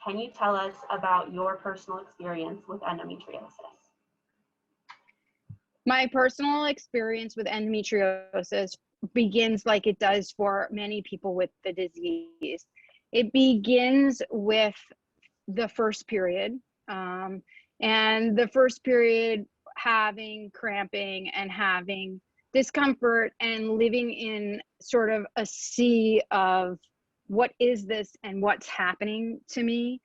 can you tell us about your personal experience with endometriosis? My personal experience with endometriosis begins like it does for many people with the disease. It begins with the first period, and the first period having cramping and having discomfort and living in sort of a sea of what is this and what's happening to me.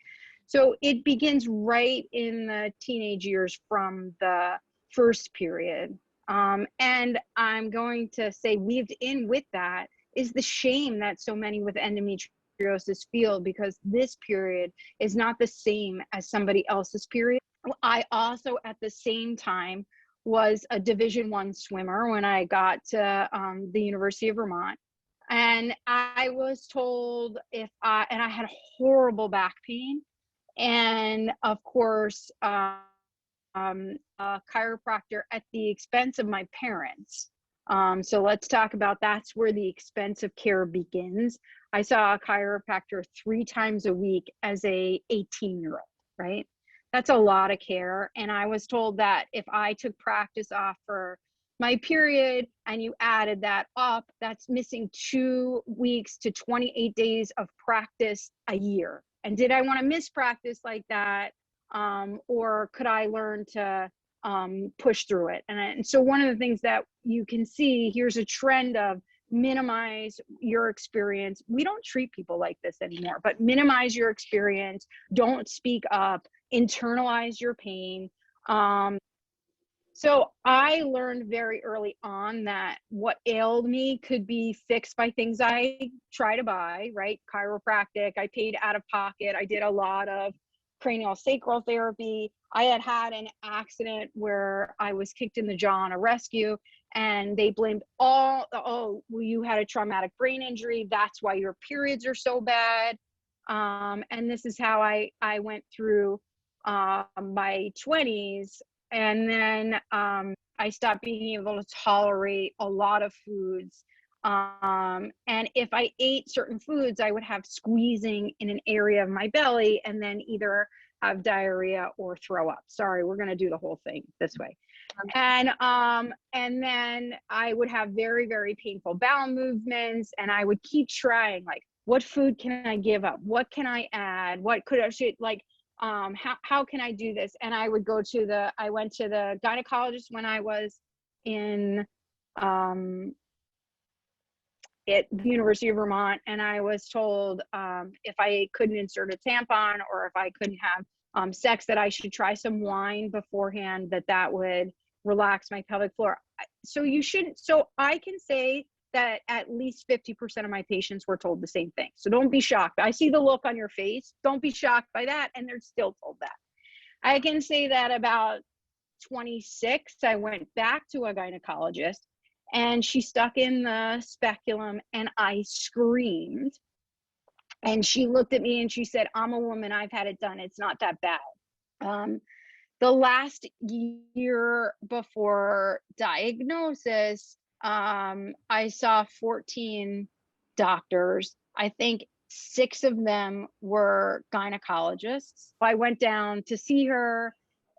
So it begins right in the teenage years from the first period. And I'm going to say weaved in with that is the shame that so many with endometriosis feel, because this period is not the same as somebody else's period. I also at the same time was a Division I swimmer when I got to the University of Vermont. And I was told and I had horrible back pain. And of course, a chiropractor at the expense of my parents. So let's talk about that's where the expensive care begins. I saw a chiropractor 3 times a week as a 18-year-old, right? That's a lot of care. And I was told that if I took practice off for my period and you added that up, that's missing 2 weeks to 28 days of practice a year. And did I want to miss practice like that? Or could I learn to push through it? And so one of the things that you can see, here's a trend of minimize your experience. We don't treat people like this anymore, but minimize your experience. Don't speak up, internalize your pain. So I learned very early on that what ailed me could be fixed by things I try to buy, right? Chiropractic, I paid out of pocket. I did a lot of cranial sacral therapy. I had an accident where I was kicked in the jaw on a rescue, and they blamed well, you had a traumatic brain injury. That's why your periods are so bad. And this is how I went through my 20s. And then I stopped being able to tolerate a lot of foods. And if I ate certain foods, I would have squeezing in an area of my belly and then either have diarrhea or throw up. Sorry, we're going to do the whole thing this way. And then I would have very, very painful bowel movements, and I would keep trying, like, what food can I give up? What can I add? What could I like? How can I do this? And I would go to I went to the gynecologist when I was in at the University of Vermont, and I was told if I couldn't insert a tampon or if I couldn't have sex, that I should try some wine beforehand, that would relax my pelvic floor. So I can say that at least 50% of my patients were told the same thing. So don't be shocked. I see the look on your face. Don't be shocked by that. And they're still told that. I can say that about 26, I went back to a gynecologist, and she stuck in the speculum, and I screamed. And she looked at me and she said, I'm a woman, I've had it done. It's not that bad. The last year before diagnosis, I saw 14 doctors. I think 6 of them were gynecologists. I went down to see her,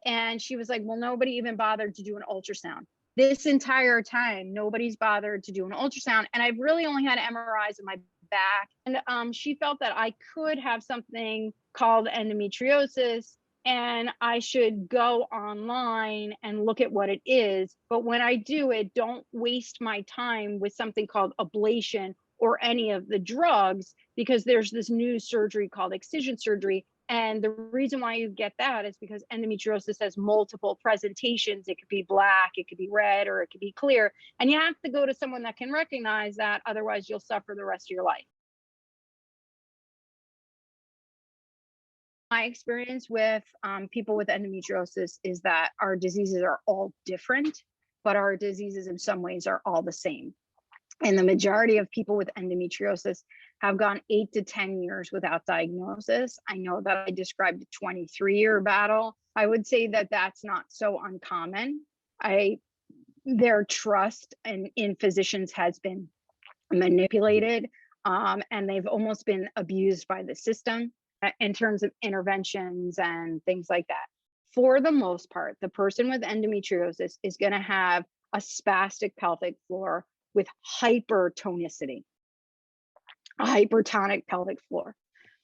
and she was like, well, nobody even bothered to do an ultrasound. This entire time, nobody's bothered to do an ultrasound. And I've really only had MRIs of my back. And she felt that I could have something called endometriosis, and I should go online and look at what it is. But when I do it, don't waste my time with something called ablation or any of the drugs, because there's this new surgery called excision surgery. And the reason why you get that is because endometriosis has multiple presentations. It could be black, it could be red, or it could be clear. And you have to go to someone that can recognize that. Otherwise, you'll suffer the rest of your life. My experience with people with endometriosis is that our diseases are all different, but our diseases in some ways are all the same. And the majority of people with endometriosis have gone 8 to 10 years without diagnosis. I know that I described a 23-year battle. I would say that that's not so uncommon. Their trust in physicians has been manipulated, and they've almost been abused by the system. in terms of interventions and things like that. For the most part, the person with endometriosis is going to have a spastic pelvic floor with hypertonicity, a hypertonic pelvic floor.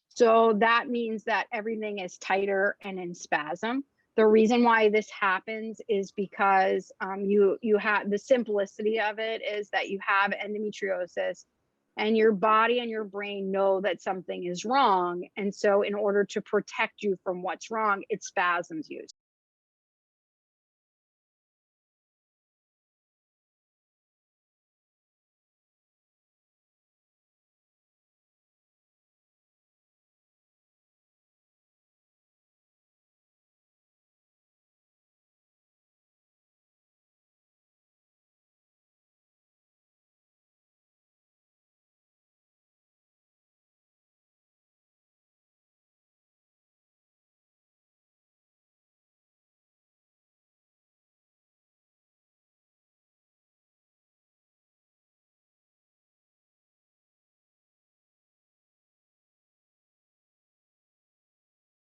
So that means that everything is tighter and in spasm. The reason why this happens is because you have, the simplicity of it is that you have endometriosis and your body and your brain know that something is wrong. And so in order to protect you from what's wrong, it spasms you.